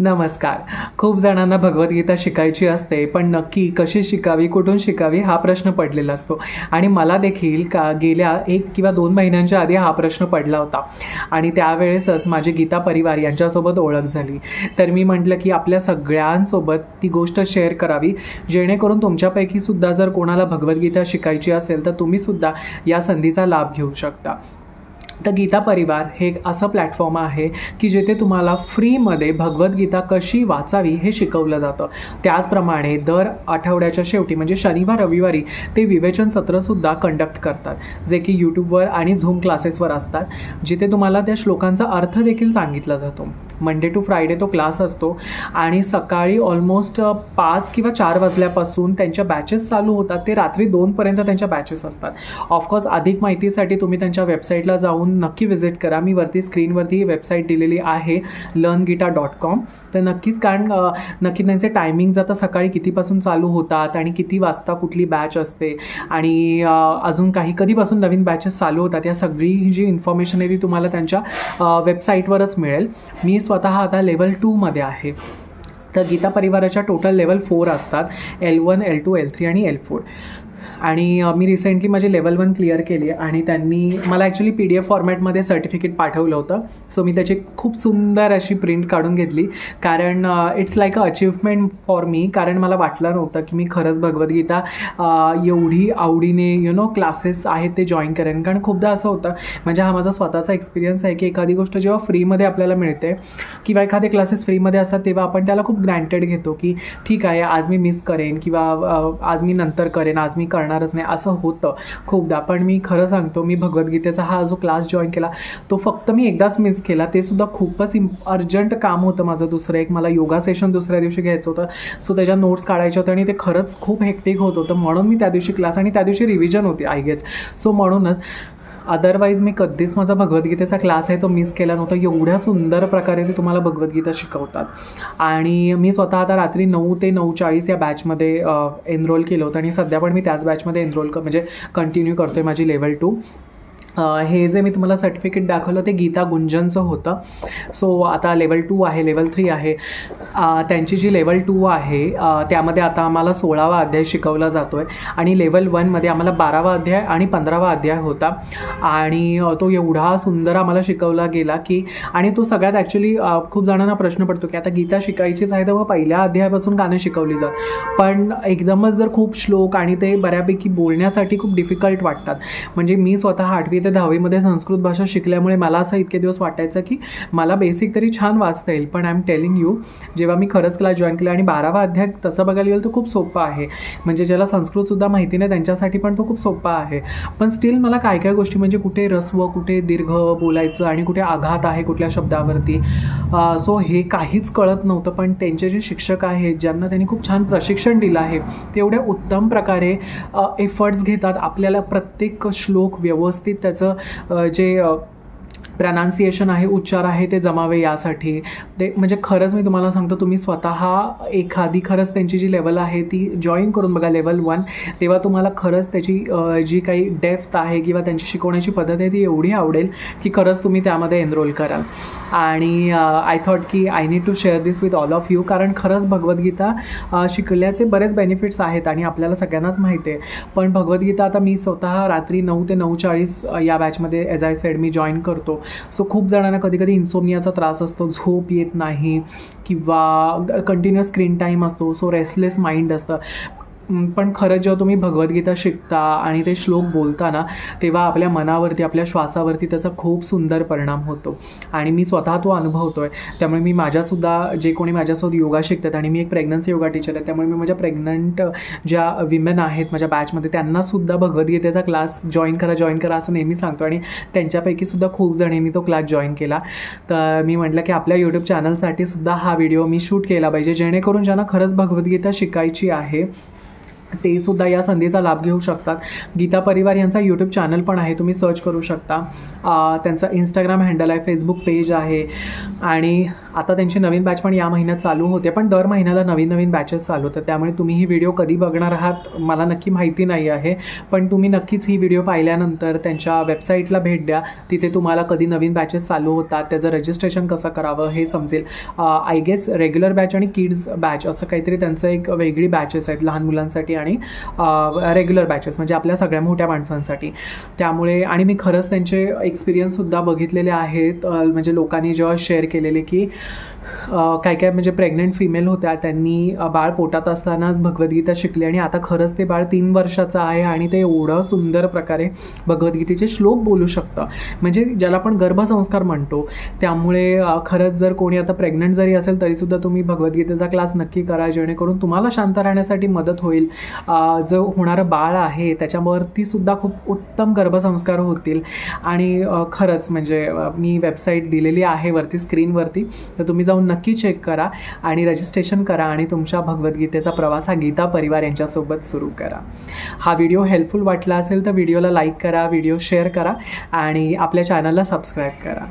नमस्कार. खूप जणांना भगवद्गीता शिकायची असते, पण नक्की कशी शिकावी, कुठून शिकावी हा प्रश्न पडलेला असतो. आणि मला देखील गेल्या 1 किंवा 2 महिन्यांच्या आधी हा प्रश्न पडला होता आणि त्यावेळेसच माझे गीता परिवार यांच्यासोबत ओळख झाली. तर मी म्हटलं की आपल्या सगळ्यांसोबत ती गोष्ट शेअर करावी, जेणेकरून तुमच्यापैकी सुद्धा जर कोणाला भगवद्गीता शिकायची असेल तर तुम्हीसुद्धा या संधीचा लाभ घेऊ शकता. तर गीता परिवार हे एक असं प्लॅटफॉर्म आहे की जिथे तुम्हाला फ्रीमध्ये भगवद्गीता कशी वाचावी हे शिकवलं जातं. त्याचप्रमाणे दर आठवड्याच्या शेवटी म्हणजे शनिवार रविवारी ते विवेचन सत्रसुद्धा कंडक्ट करतात, जे की यूट्यूबवर आणि झूम क्लासेसवर असतात, जिथे तुम्हाला त्या श्लोकांचा अर्थ देखील सांगितला जातो. मंडे टू फ्रायडे तो क्लास असतो आणि सकाळी ऑलमोस्ट 5 किंवा 4 वाजल्यापासून त्यांच्या बॅचेस चालू होतात. ते रात्री 2 पर्यंत त्यांच्या बॅचेस असतात. ऑफकोर्स अधिक माहितीसाठी तुम्ही त्यांच्या वेबसाईटला जाऊन नक्की विजिट करा. मी वरती स्क्रीनवरती वेबसाईट दिलेली आहे learngita.com. तर नक्कीच, कारण नक्की त्यांचे टायमिंग्ज आता सकाळी कितीपासून चालू होतात आणि किती वाजता कुठली बॅच असते आणि अजून काही कधीपासून नवीन बॅचेस चालू होतात, या सगळी जी इन्फॉर्मेशन आहे ती तुम्हाला त्यांच्या वेबसाईटवरच मिळेल. मी स्वतः आता लेवल 2मध्ये आहे. तर गीता परिवाराच्या टोटल लेवल 4 असतात, L1, L2, L3 आणि L4. आणि मी रिसेंटली माझी लेवल 1 क्लिअर केली आणि त्यांनी मला ॲक्च्युली PDF फॉर्मॅटमध्ये सर्टिफिकेट पाठवलं होतं. सो मी त्याची खूप सुंदर अशी प्रिंट काढून घेतली, कारण it's like a achievement for me. कारण मला वाटलं नव्हतं की मी खरंच भगवद्गीता एवढी आवडीने क्लासेस आहेत ते जॉईन करेन. कारण खूपदा असं होतं, म्हणजे हा माझा स्वतःचा एक्सपिरियन्स आहे की एखादी गोष्ट जेव्हा फ्रीमध्ये आपल्याला मिळते किंवा एखादे क्लासेस फ्रीमध्ये असतात तेव्हा आपण त्याला खूप ग्रँटेड घेतो की ठीक आहे, आज मी मिस करेन किंवा आज मी नंतर करेन, आज मी करणारच नाही, असं होतं खूपदा. पण मी खरं सांगतो, मी भगवद्गीतेचा हा जो क्लास जॉईन केला तो फक्त मी एकदाच मिस केला. ते सुद्धा खूपच अर्जंट काम होतं माझं. दुसरं एक मला योगा सेशन दुसऱ्या दिवशी घ्यायचं होतं, सो त्याच्या नोट्स काढायच्या होत्या आणि ते खरंच खूप हेक्टिक होत होतं. म्हणून मी त्या दिवशी क्लास, आणि त्या दिवशी रिव्हिजन होती आय गेस, सो म्हणूनच. अदरवाईज मी कधीच माझा भगवद्गीतेचा क्लास आहे तो मिस केला नव्हता. एवढ्या सुंदर प्रकारे ते तुम्हाला भगवद्गीता शिकवतात. आणि मी स्वतः आता रात्री 9 ते 9:40 या बॅचमध्ये एनरोल केलं होतं आणि सध्या पण मी त्याच बॅचमध्ये म्हणजे कंटिन्यू करतो आहे माझी लेवल 2. हे जे मी तुम्हाला सर्टिफिकेट दाखवलं ते गीता गुंजनचं होतं. सो आता लेवल 2 आहे, लेवल 3 आहे. त्यांची जी लेवल 2 आहे त्यामध्ये आता आम्हाला 16वा अध्याय शिकवला जातो आहे आणि लेवल 1मध्ये आम्हाला 12वा अध्याय आणि 15वा अध्याय होता. आणि तो एवढा सुंदर आम्हाला शिकवला गेला की, आणि तो सगळ्यात ॲक्च्युली खूप जणांना प्रश्न पडतो की आता गीता शिकायचीच आहे तर मग पहिल्या अध्यायापासून का नाही शिकवली जात. पण एकदमच जर खूप श्लोक आणि ते बऱ्यापैकी बोलण्यासाठी खूप डिफिकल्ट वाटतात. म्हणजे मी स्वतः 8वी ते 10वीमध्ये संस्कृत भाषा शिकल्यामुळे मला असं इतके दिवस वाटायचं की मला बेसिक तरी छान वाचता येईल. पण आय एम टेलिंग यू, जेव्हा मी खरंच क्लास जॉईन केला आणि 12वा अध्याय तसं बघायला गेलं तर खूप सोपं आहे. म्हणजे ज्याला संस्कृतसुद्धा माहिती नाही त्यांच्यासाठी पण तो खूप सोपा आहे. पण स्टील मला काय काय गोष्टी, म्हणजे कुठे ऱ्हस्व, कुठे दीर्घ बोलायचं आणि कुठे आघात आहे कुठल्या शब्दावरती, सो हे काहीच कळत नव्हतं. पण त्यांचे जे शिक्षक आहेत, ज्यांना त्यांनी खूप छान प्रशिक्षण दिलं आहे, ते एवढ्या उत्तम प्रकारे एफर्ट्स घेतात आपल्याला प्रत्येक श्लोक व्यवस्थित त्याचं जे प्रनाउन्सिएशन आहे, उच्चार आहे ते जमावे यासाठी. ते म्हणजे खरंच मी तुम्हाला सांगतो, तुम्ही स्वतः एखादी खरंच त्यांची जी लेवल आहे ती जॉईन करून बघा, लेवल 1. तेव्हा तुम्हाला खरंच त्याची जी काही डेप्थ आहे किंवा त्यांची शिकवण्याची पद्धत आहे ती एवढी आवडेल की खरंच तुम्ही त्यामध्ये एनरोल कराल. आणि आय थॉट की I need to share this with all of you, कारण खरंच भगवद्गीता शिकल्याचे बरेच बेनिफिट्स आहेत आणि आपल्याला सगळ्यांनाच माहिती आहे. पण भगवद्गीता आता मी स्वतः रात्री 9 ते 9:40 या बॅचमध्ये as I said me join करतो. सो खूप जणांना कधी कधी इन्सोमनियाचा त्रास असतो, झोप येत नाही किंवा कंटिन्युअस स्क्रीन टाईम असतो, सो रेस्टलेस माइंड असतं. पण खरंच जेव्हा तुम्ही भगवद्गीता शिकता आणि ते श्लोक बोलता ना, तेव्हा आपल्या मनावरती, आपल्या श्वासावरती त्याचा खूप सुंदर परिणाम होतो. आणि मी स्वतः तो अनुभवतो आहे. त्यामुळे मी माझ्यासुद्धा, जे कोणी माझ्यासोबत योगा शिकतात, आणि मी एक प्रेग्नन्सी योगा टीचर आहे, त्यामुळे मी माझ्या प्रेग्नंट ज्या विमेन आहेत माझ्या बॅचमध्ये त्यांनासुद्धा भगवद्गीतेचा क्लास जॉईन करा असं नेहमी सांगतो. आणि त्यांच्यापैकीसुद्धा खूप जणांनी तो क्लास जॉईन केला. तर मी म्हटलं की आपल्या यूट्यूब चॅनलसाठी सुद्धा हा व्हिडिओ मी शूट केला पाहिजे, जेणेकरून ज्यांना खरंच भगवद्गीता शिकायची आहे ते सुद्धा या संधीचा लाभ घेऊ शकतात. गीता परिवार यांचा यूट्यूब चॅनल पण आहे, तुम्ही सर्च करू शकता. त्यांचा इंस्टाग्राम हँडल आहे, फेसबुक पेज आहे आणि आता त्यांची नवीन बॅच पण या महिन्यात चालू होते. पण दर महिन्याला नवीन नवीन बॅचेस चालू होतात, त्यामुळे तुम्ही ही व्हिडिओ कधी बघणार आहात मला नक्की माहिती नाही आहे. पण तुम्ही नक्कीच ही व्हिडिओ पाहिल्यानंतर त्यांच्या वेबसाईटला भेट द्या. तिथे तुम्हाला कधी नवीन बॅचेस चालू होतात, त्याचं रजिस्ट्रेशन कसं करावं हे समजेल. आय गेस रेग्युलर बॅच आणि किड्स बॅच असं काहीतरी त्यांचं एक वेगळी बॅचेस आहेत लहान मुलांसाठी आणि रेग्युलर बॅचेस म्हणजे आपल्या सगळ्या मोठ्या माणसांसाठी. त्यामुळे आणि मी खरंच त्यांचे एक्सपिरियन्ससुद्धा बघितलेले आहेत. म्हणजे लोकांनी जेव्हा शेअर केलेले की काय काय म्हणजे प्रेग्नंट फिमेल होत्या, त्यांनी बाळ पोटात असतानाच भगवद्गीता शिकली आणि आता खरंच ते बाळ 3 वर्षाचं आहे आणि ते एवढं सुंदर प्रकारे भगवद्गीतेचे श्लोक बोलू शकतं, म्हणजे ज्याला आपण गर्भसंस्कार म्हणतो. त्यामुळे खरंच जर कोणी आता प्रेग्नंट जरी असेल तरीसुद्धा तुम्ही भगवद्गीतेचा क्लास नक्की करा, जेणेकरून तुम्हाला शांत राहण्यासाठी मदत होईल. जो होणारं बाळ आहे त्याच्यावरतीसुद्धा खूप उत्तम गर्भसंस्कार होतील. आणि खरंच म्हणजे मी वेबसाईट दिलेली आहे वरती स्क्रीनवरती, तर तुम्ही जाऊन नक्की चेक करा आणि रजिस्ट्रेशन करा आणि तुमच्या भगवद्गीतेचा प्रवास हा गीता परिवार यांच्यासोबत सुरू करा. हा व्हिडिओ हेल्पफुल वाटला असेल तर व्हिडिओला लाईक करा, व्हिडिओ शेअर करा आणि आपल्या चॅनलला सबस्क्राईब करा.